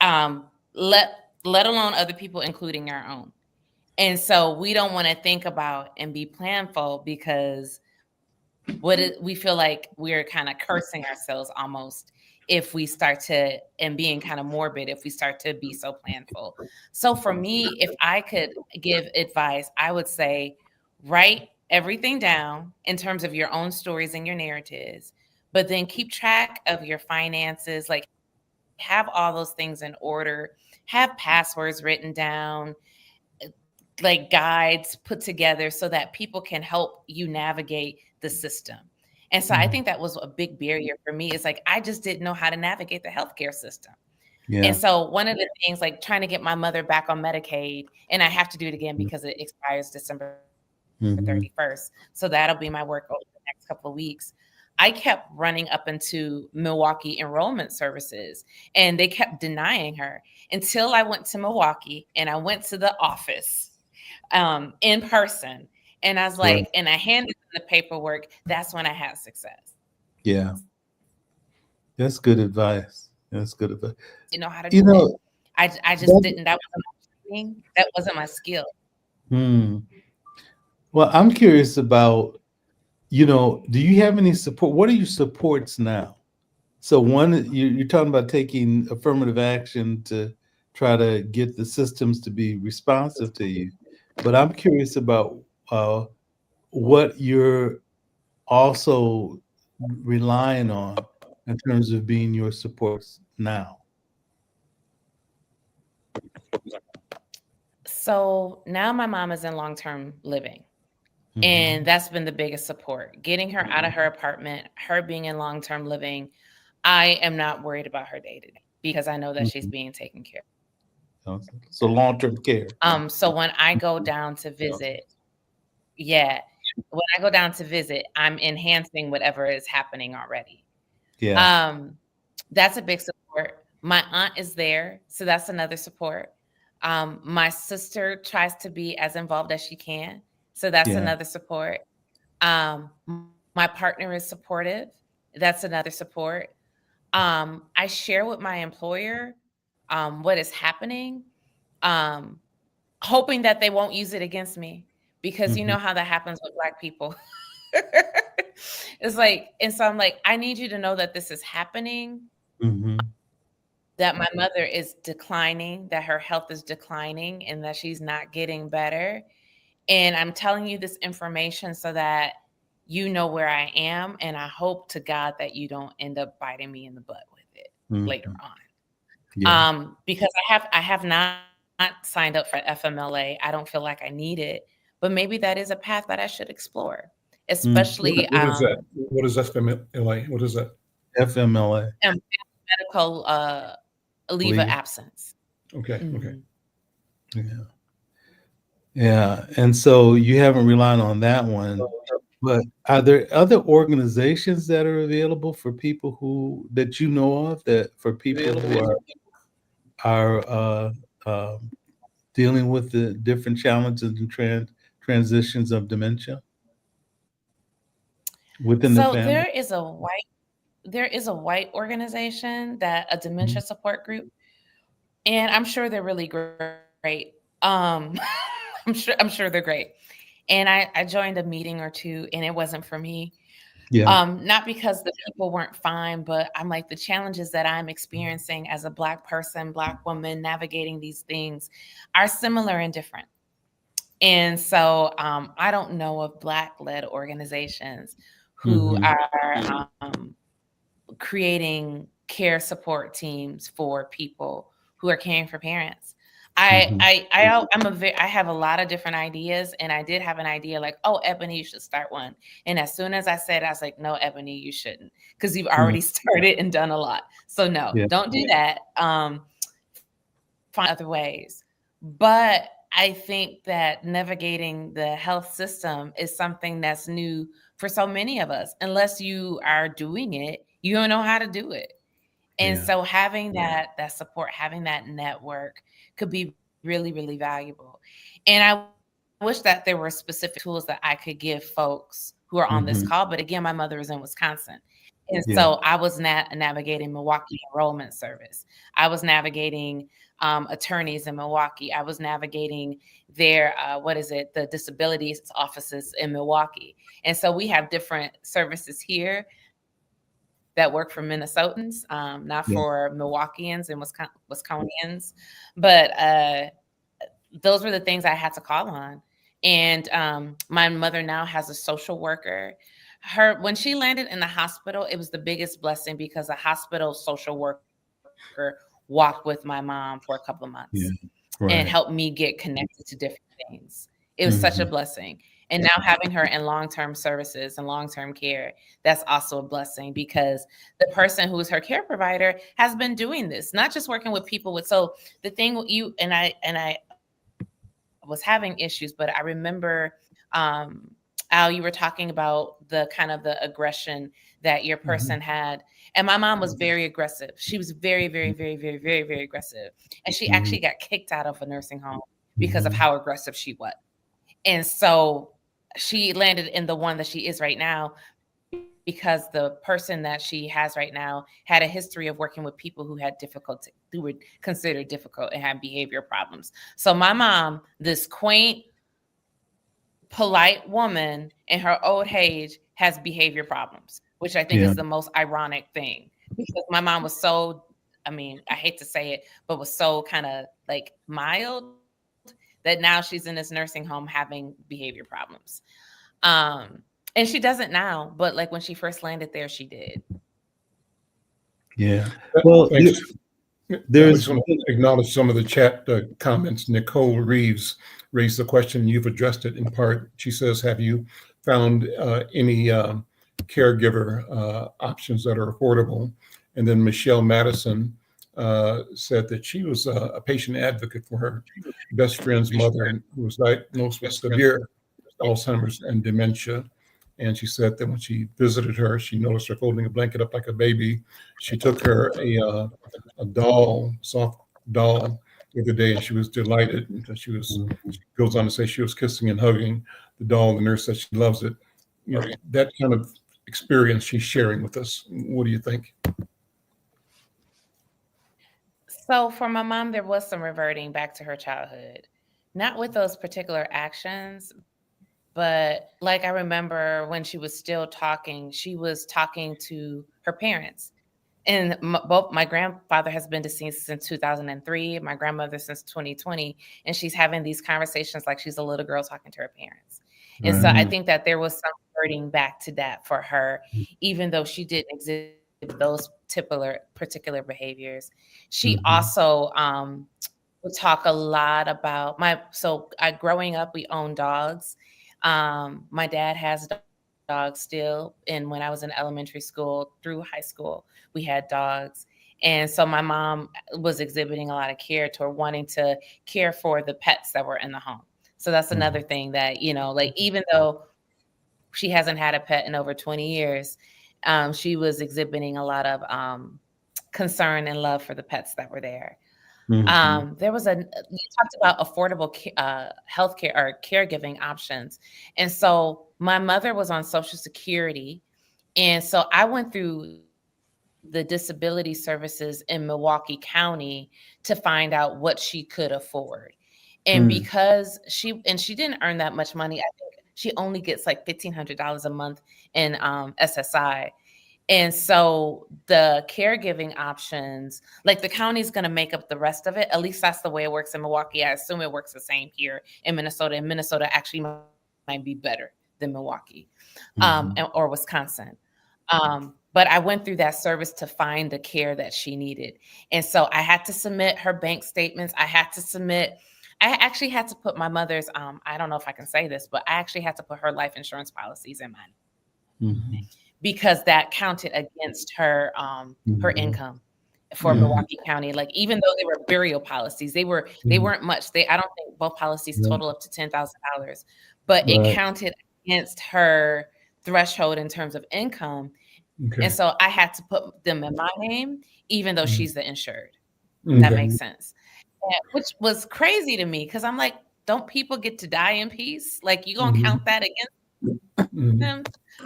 S3: let alone other people, including our own. And so we don't want to think about and be planful because we feel like we're kind of cursing ourselves almost if we start to, and being kind of morbid if we start to be so planful. So for me, if I could give advice, I would say write everything down in terms of your own stories and your narratives, but then keep track of your finances, like have all those things in order, have passwords written down, like guides put together so that people can help you navigate the system. And so I think that was a big barrier for me. Is like, I just didn't know how to navigate the healthcare system. And
S2: Yeah.
S3: so one of the things, like trying to get my mother back on Medicaid, and I have to do it again because it expires December
S2: Mm-hmm.
S3: 31st. So that'll be my work over the next couple of weeks. I kept running up into Milwaukee enrollment services, and they kept denying her until I went to Milwaukee and I went to the office in person. And I was like,
S2: Right.
S3: and I handed them the paperwork. That's when I had success.
S2: Yeah. That's good advice. That's good advice.
S3: You know how to
S2: You
S3: do it.
S2: know,
S3: I just didn't. That wasn't my thing. That wasn't my skill.
S2: Well, I'm curious about, do you have any support? What are your supports now? So one, you're talking about taking affirmative action to try to get the systems to be responsive to you. But I'm curious about what you're also relying on in terms of being your supports now.
S3: So now my mom is in long-term living.
S2: Mm-hmm.
S3: And that's been the biggest support. Getting her out of her apartment, her being in long-term living. I am not worried about her day-to-day because I know that she's being taken care
S2: of. So long-term care.
S3: So when I go down to visit, when I go down to visit, I'm enhancing whatever is happening already.
S2: Yeah.
S3: That's a big support. My aunt is there, so that's another support. My sister tries to be as involved as she can, so that's another support. My partner is supportive. That's another support. I share with my employer what is happening, hoping that they won't use it against me, because you know how that happens with Black people. It's like, and so I'm like, I need you to know that this is happening, that my mother is declining, that her health is declining, and that she's not getting better. And I'm telling you this information so that you know where I am, and I hope to God that you don't end up biting me in the butt with it later on.
S2: Yeah.
S3: Because I have not signed up for FMLA. I don't feel like I need it, but maybe that is a path that I should explore, especially
S1: What is that? What is FMLA? What is that?
S2: FMLA.
S3: Medical leave of absence.
S1: Okay. Okay.
S2: Yeah. And so you haven't relied on that one. But are there other organizations that are available for people that you know of, that for people who are dealing with the different challenges and transitions of dementia within the family?
S3: There is a white organization, that a dementia support group, and I'm sure they're really great. I'm sure they're great. And I joined a meeting or two, and it wasn't for me. Not because the people weren't fine, but I'm like, the challenges that I'm experiencing as a Black person, Black woman, navigating these things are similar and different. And so I don't know of Black-led organizations who are creating care support teams for people who are caring for parents. I have a lot of different ideas, and I did have an idea like, oh, Ebony, you should start one. And as soon as I said, I was like, no, Ebony, you shouldn't, because you've already started and done a lot. So no, don't do that. Find other ways. But I think that navigating the health system is something that's new for so many of us. Unless you are doing it, you don't know how to do it. And so having that support, having that network could be really, really valuable. And I wish that there were specific tools that I could give folks who are on this call. But again, my mother is in Wisconsin. And so I was navigating Milwaukee Enrollment Service. I was navigating attorneys in Milwaukee. I was navigating their, the disabilities offices in Milwaukee. And so we have different services here. that work for Minnesotans, not
S2: Yeah.
S3: for Milwaukeeans and Wisconsinians. But those were the things I had to call on. And my mother now has a social worker. When she landed in the hospital, it was the biggest blessing because a hospital social worker walked with my mom for a couple of months.
S2: Yeah.
S3: And
S2: Right.
S3: helped me get connected to different things. It was such a blessing. And now having her in long-term services and long-term care, that's also a blessing because the person who is her care provider has been doing this, not just working with people with, so the thing you, and I was having issues, but I remember, Al, you were talking about the kind of the aggression that your person had. And my mom was very aggressive. She was very, very, very, very, very, very aggressive. And she actually got kicked out of a nursing home because of how aggressive she was. And so she landed in the one that she is right now because the person that she has right now had a history of working with people who had difficulty, who were considered difficult and had behavior problems. So my mom, this quaint, polite woman in her old age, has behavior problems, which I think is the most ironic thing because my mom was so, I mean, I hate to say it, but was so kind of like mild that now she's in this nursing home having behavior problems. And she doesn't now, but like when she first landed there, she did.
S2: Yeah. Well,
S1: Thanks. I
S2: there's
S1: just want to acknowledge some of the chat comments. Nicole Reeves raised the question. You've addressed it in part. She says, have you found any caregiver options that are affordable? And then Michelle Madison said that she was a patient advocate for her best friend's mother who was diagnosed with severe Alzheimer's and dementia. And she said that when she visited her, she noticed her folding a blanket up like a baby. She took her a doll, soft doll, the other day, and she was delighted. And she goes on to say she was kissing and hugging the doll. The nurse said she loves it. You know, that kind of experience she's sharing with us. What do you think?
S3: So for my mom, there was some reverting back to her childhood, not with those particular actions, but like I remember when she was still talking, she was talking to her parents. And both my grandfather has been deceased since 2003, my grandmother since 2020, and she's having these conversations like she's a little girl talking to her parents. And so I think that there was some reverting back to that for her, even though she didn't exhibit those particular behaviors. She also would talk a lot about growing up, we owned dogs. My dad has dogs still. And when I was in elementary school through high school, we had dogs. And so my mom was exhibiting a lot of care toward wanting to care for the pets that were in the home. So that's another thing that, you know, like even though she hasn't had a pet in over 20 years, she was exhibiting a lot of concern and love for the pets that were there. You talked about affordable healthcare or caregiving options. And so my mother was on Social Security. And so I went through the disability services in Milwaukee County to find out what she could afford. And because she didn't earn that much money, I think she only gets like $1,500 a month in SSI. And so the caregiving options, like the county's going to make up the rest of it. At least that's the way it works in Milwaukee. I assume it works the same here in Minnesota. And Minnesota actually might be better than Milwaukee or Wisconsin. But I went through that service to find the care that she needed. And so I had to submit her bank statements. I actually had to put my mother's, I don't know if I can say this, but I actually had to put her life insurance policies in mine. Because that counted against her her income for Milwaukee County. Like even though they were burial policies, they weren't much. I don't think both policies total up to $10,000, but it counted against her threshold in terms of income. Okay. And so I had to put them in my name, even though she's the insured. That makes sense. Which was crazy to me because I'm like, don't people get to die in peace? Like you gonna count that against them?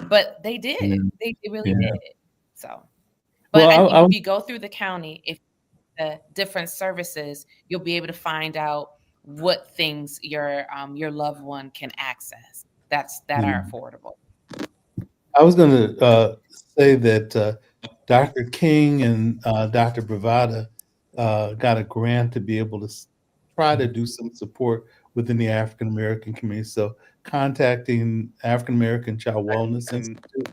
S3: But they did. They really did. So, but if you go through the county, if the different services, you'll be able to find out what things your loved one can access that are affordable.
S2: I was going to say that Dr. King and Dr. Bravada got a grant to be able to try to do some support within the African American community. So contacting African American Child Wellness Institute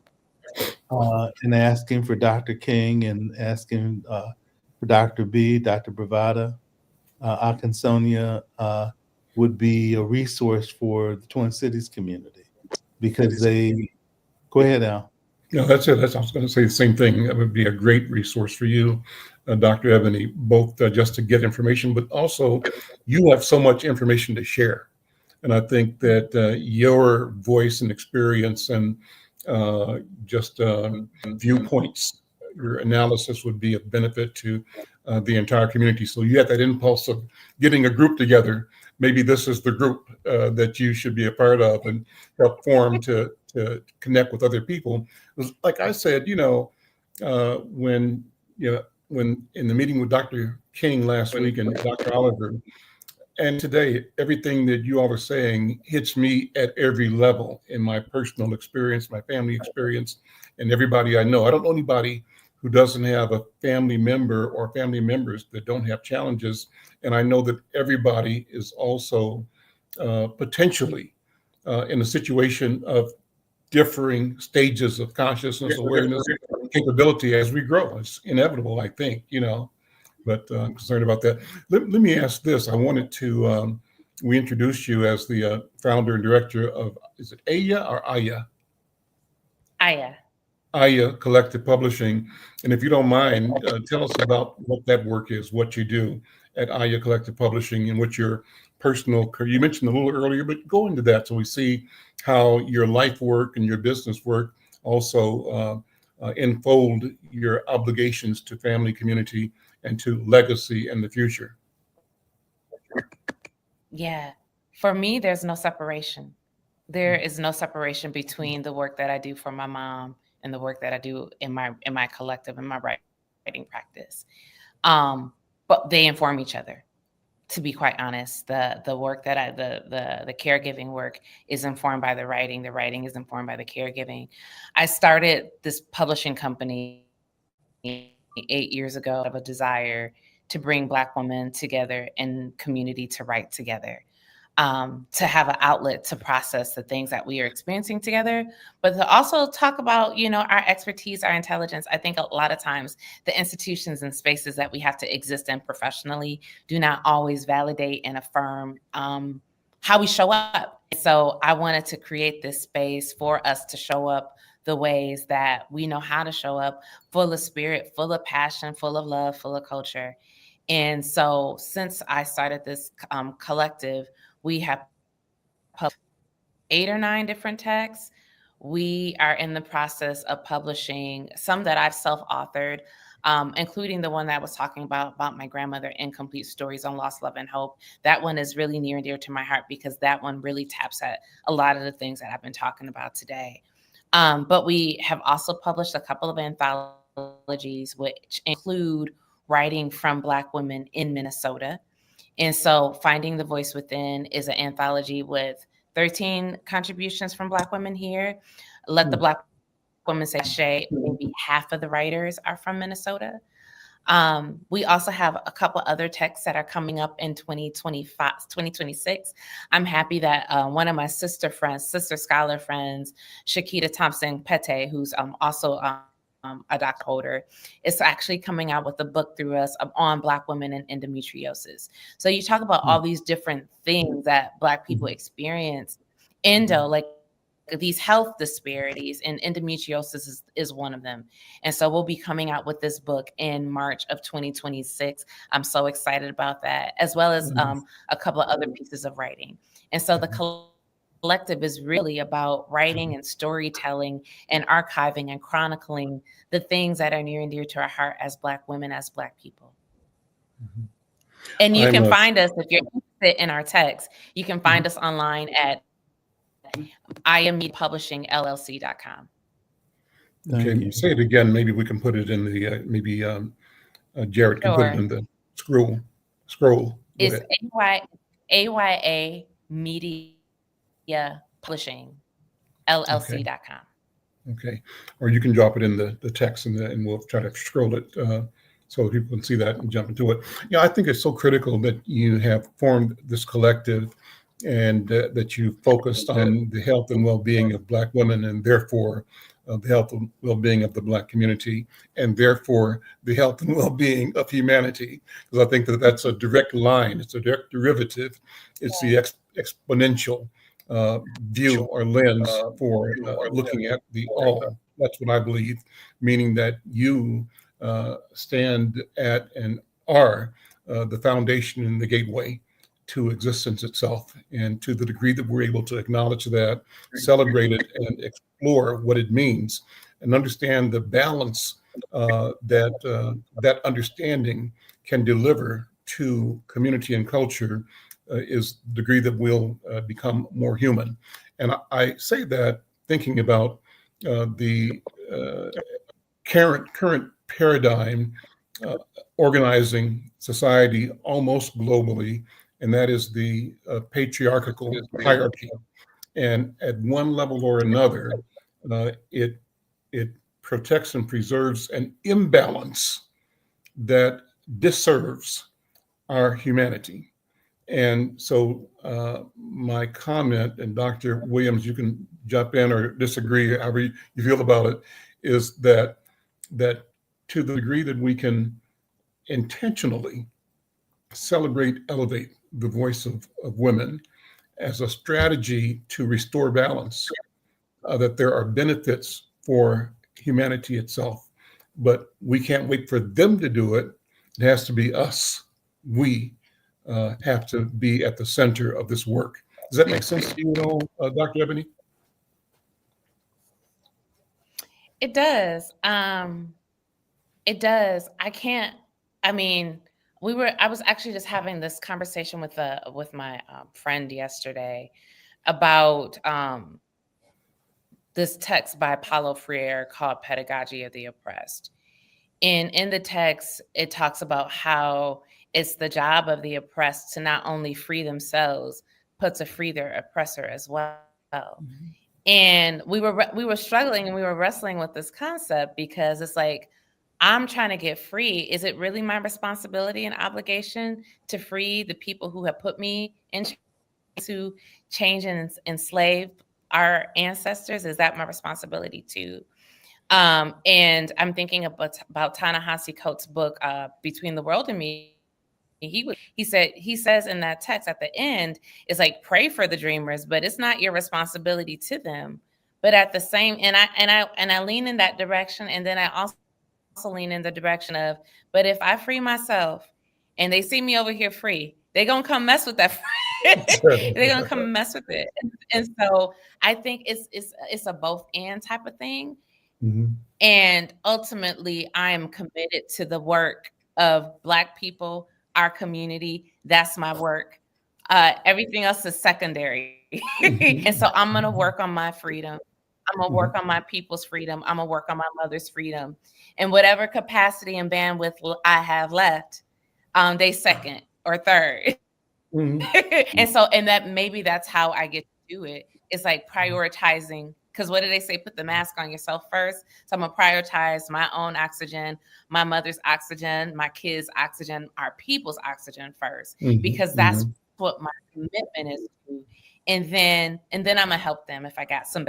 S2: and asking for Dr. King and asking for Dr. B, Dr. Bravada, Akinsonia would be a resource for the Twin Cities community because they, go ahead, Al.
S1: No, that's it. I was going to say the same thing. That would be a great resource for you, Dr. Ebony, both just to get information, but also you have so much information to share. And I think that your voice and experience and just viewpoints, your analysis would be of benefit to the entire community. So you had that impulse of getting a group together. Maybe this is the group that you should be a part of and help form to connect with other people. Like I said, when in the meeting with Dr. King last week and Dr. Oliver, and today, everything that you all are saying hits me at every level in my personal experience, my family experience, and everybody I know. I don't know anybody who doesn't have a family member or family members that don't have challenges. And I know that everybody is also potentially in a situation of differing stages of consciousness, awareness, capability as we grow. It's inevitable, I think, but I'm concerned about that. Let me ask this. I wanted to, we introduced you as the founder and director of, is it Aya or Aya?
S3: Aya.
S1: Aya Collective Publishing. And if you don't mind, tell us about what that work is, what you do at Aya Collective Publishing and what your personal career, you mentioned a little earlier, but go into that so we see how your life work and your business work also enfold your obligations to family, community, and to legacy and the future.
S3: Yeah. For me, there's no separation. There is no separation between the work that I do for my mom and the work that I do in my collective, in my writing practice. But they inform each other. To be quite honest, the work that the caregiving work is informed by the writing is informed by the caregiving. I started this publishing company 8 years ago out of a desire to bring Black women together in community to write together, to have an outlet to process the things that we are experiencing together, but to also talk about, our expertise, our intelligence. I think a lot of times the institutions and spaces that we have to exist in professionally do not always validate and affirm how we show up. So I wanted to create this space for us to show up the ways that we know how to show up, full of spirit, full of passion, full of love, full of culture. And so since I started this collective, we have published 8 or 9 different texts. We are in the process of publishing some that I've self-authored, including the one that I was talking about my grandmother, Incomplete Stories on Lost Love and Hope. That one is really near and dear to my heart because that one really taps at a lot of the things that I've been talking about today. But we have also published a couple of anthologies, which include writing from Black women in Minnesota. And so Finding the Voice Within is an anthology with 13 contributions from Black women here. Let the Black Women Say Shay, maybe half of the writers are from Minnesota. We also have a couple other texts that are coming up in 2026. I'm happy that one of my sister scholar friends, Shakita Thompson-Pete, who's also a doctor holder, is actually coming out with a book through us on Black women and endometriosis. So you talk about all these different things that Black people experience, like these health disparities, and endometriosis is one of them. And so we'll be coming out with this book in March of 2026. I'm so excited about that, as well as a couple of other pieces of writing. And so the collective is really about writing and storytelling and archiving and chronicling the things that are near and dear to our heart as Black women, as Black people. And you can find us, if you're interested in our text, you can find us online at IamMediaPublishingLLC.com.
S1: Okay, say it again. Maybe we can put it in the, Jared can put it in the scroll.
S3: It's AYA Media Publishing LLC.com.
S1: Okay. Or you can drop it in the text and we'll try to scroll it so that people can see that and jump into it. Yeah, I think it's so critical that you have formed this collective and that you focused on the health and well-being of Black women and therefore the health and well-being of the Black community and therefore the health and well-being of humanity. Because I think that that's a direct line. It's a direct derivative. It's the exponential view or lens for looking at the all. That's what I believe, meaning that you stand at and are the foundation and the gateway to existence itself. And to the degree that we're able to acknowledge that, celebrate it, and explore what it means, and understand the balance that understanding can deliver to community and culture is the degree that we'll become more human. And I say that thinking about the current paradigm organizing society almost globally, and that is the patriarchal hierarchy. And at one level or another, it protects and preserves an imbalance that disserves our humanity. And so my comment, and Dr. Williams, you can jump in or disagree, however you feel about it, is that to the degree that we can intentionally celebrate, elevate the voice of women as a strategy to restore balance, that there are benefits for humanity itself. But we can't wait for them to do it. It has to be us. We have to be at the center of this work. Does that make sense to you at all, Dr. Ebony?
S3: It does. It does. I mean, I was actually just having this conversation with my friend yesterday about this text by Paulo Freire called Pedagogy of the Oppressed. And in the text, it talks about how it's the job of the oppressed to not only free themselves, but to free their oppressor as well. Mm-hmm. And we were struggling and we were wrestling with this concept because it's like, I'm trying to get free. Is it really my responsibility and obligation to free the people who have put me in to change and enslave our ancestors? Is that my responsibility too? And I'm thinking about Ta-Nehisi Coates' book, Between the World and Me. He says in that text at the end, it's like, pray for the dreamers, but it's not your responsibility to them. But at the same, and I lean in that direction, and then I also lean in the direction of, but if I free myself and they see me over here free, they're gonna come mess with that. They're gonna come mess with it. And so I think it's a both and type of thing. Mm-hmm. And ultimately, I am committed to the work of Black people, our community. That's my work. Everything else is secondary. And so I'm going to work on my freedom. I'm going to work on my people's freedom. I'm going to work on my mother's freedom. And whatever capacity and bandwidth I have left, they second or third. Mm-hmm. And that maybe that's how I get to do it. It's like prioritizing. Because what do they say? Put the mask on yourself first. So I'm going to prioritize my own oxygen, my mother's oxygen, my kids' oxygen, our people's oxygen first, because that's what my commitment is to. And then I'm going to help them if I got some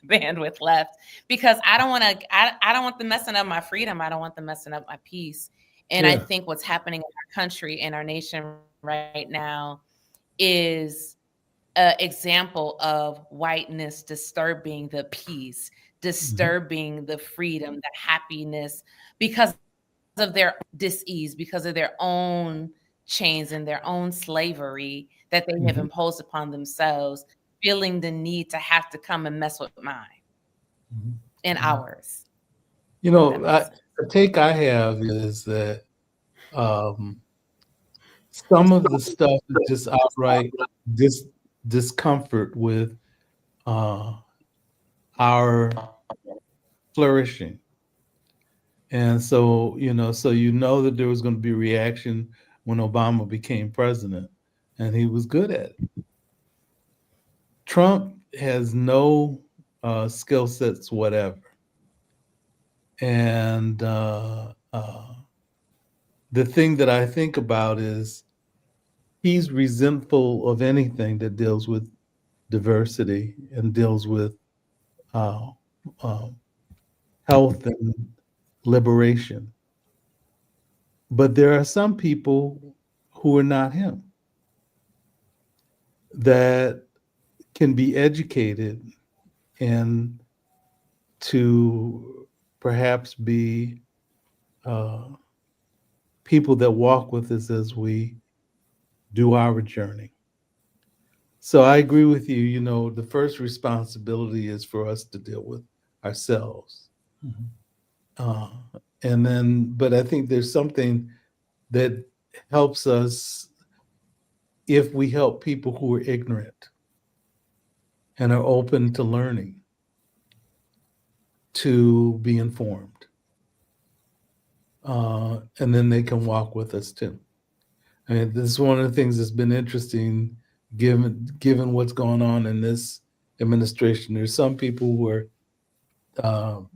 S3: bandwidth left, because I don't want them messing up my freedom. I don't want them messing up my peace. And I think what's happening in our country and our nation right now is an example of whiteness disturbing the peace, disturbing the freedom, the happiness, because of their dis-ease, because of their own chains and their own slavery that they have imposed upon themselves, feeling the need to have to come and mess with mine and ours.
S2: You know, the take I have is that some of the stuff is just outright discomfort with our flourishing. And so, that there was going to be a reaction when Obama became president, and he was good at it. Trump has no skill sets whatever. And the thing that I think about is he's resentful of anything that deals with diversity and deals with uh, uh, health and liberation. But there are some people who are not him that can be educated and to perhaps be people that walk with us as we do our journey. So I agree with you. You know, the first responsibility is for us to deal with ourselves.
S1: Mhm.
S2: And then, but I think there's something that helps us if we help people who are ignorant and are open to learning to be informed. And then they can walk with us too. I mean, this is one of the things that's been interesting given what's going on in this administration. There's some people who are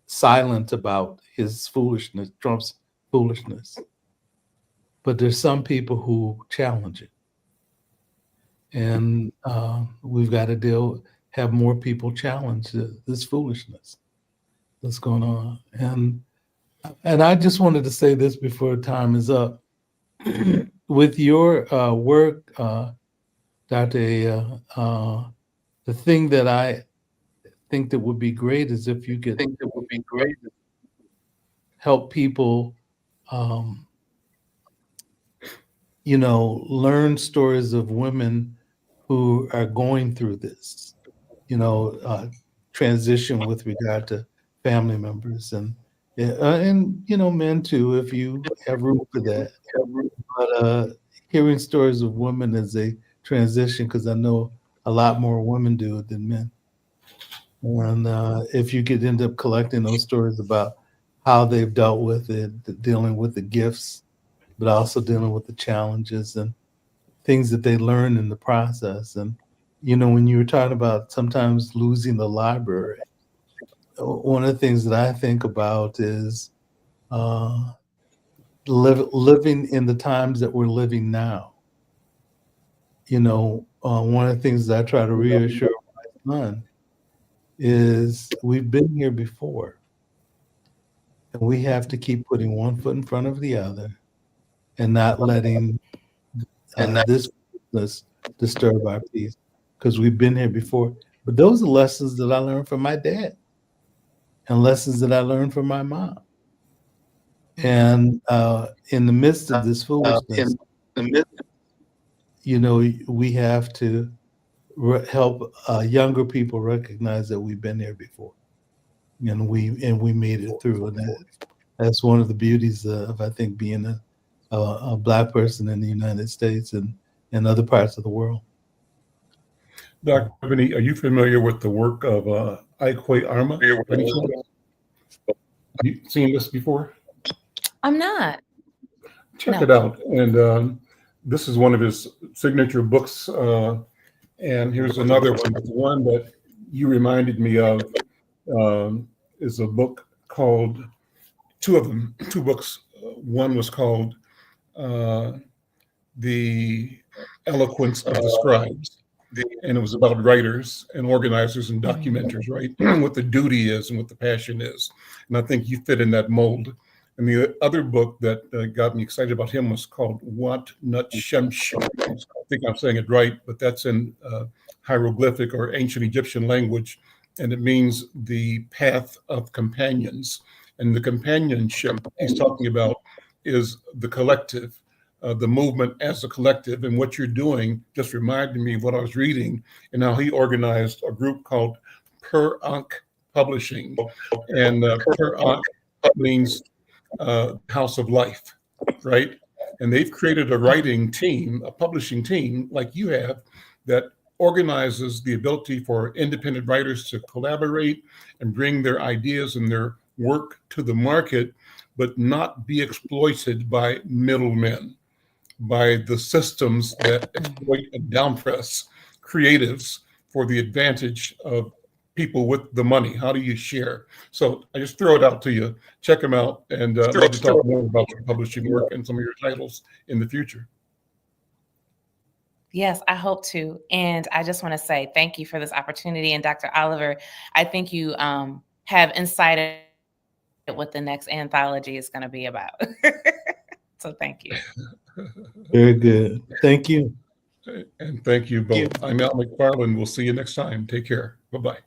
S2: silent about his foolishness, Trump's foolishness, but there's some people who challenge it, and we've got to have more people challenge this foolishness that's going on. And I just wanted to say this before time is up. With your work, Dr. Aya, the thing that I think that would be great is if you could help people, um, learn stories of women who are going through this, transition with regard to family members and men too, if you have room for that. But hearing stories of women as they transition, because I know a lot more women do it than men. And if you could end up collecting those stories about how they've dealt with it, dealing with the gifts, but also dealing with the challenges and things that they learn in the process. And, when you were talking about sometimes losing the library, one of the things that I think about is living in the times that we're living now. One of the things that I try to reassure my son is we've been here before, and we have to keep putting one foot in front of the other and not letting this disturb our peace, because we've been here before. But those are lessons that I learned from my dad and lessons that I learned from my mom. And in the midst of this foolishness, we have to help younger people recognize that we've been there before, and we made it through. And that's one of the beauties of, I think, being a Black person in the United States and other parts of the world.
S1: Dr. Ebony, are you familiar with the work of Ikwe Arma? Have you seen this before?
S3: I'm not.
S1: Check it out. And this is one of his signature books. And here's another one. The one that you reminded me of is a book called, two books. One was called The Eloquence of the Scribes. And it was about writers and organizers and documenters, right? What the duty is and what the passion is. And I think you fit in that mold. And the other book that got me excited about him was called Wat Nut Shemsh. I think I'm saying it right, but that's in hieroglyphic or ancient Egyptian language. And it means the path of companions. And the companionship he's talking about is the collective. The movement as a collective, and what you're doing just reminded me of what I was reading and how he organized a group called Per Ankh Publishing. And Per Ankh means House of Life, right? And they've created a writing team, a publishing team like you have, that organizes the ability for independent writers to collaborate and bring their ideas and their work to the market, but not be exploited by middlemen, by the systems that exploit and downpress creatives for the advantage of people with the money? How do you share? So I just throw it out to you. Check them out, and love to talk more about your publishing work and some of your titles in the future.
S3: Yes, I hope to. And I just want to say thank you for this opportunity. And Dr. Oliver, I think you have incited what the next anthology is going to be about. So thank you.
S2: Very good. Thank you.
S1: And thank you both. I'm Al McFarlane. We'll see you next time. Take care. Bye-bye.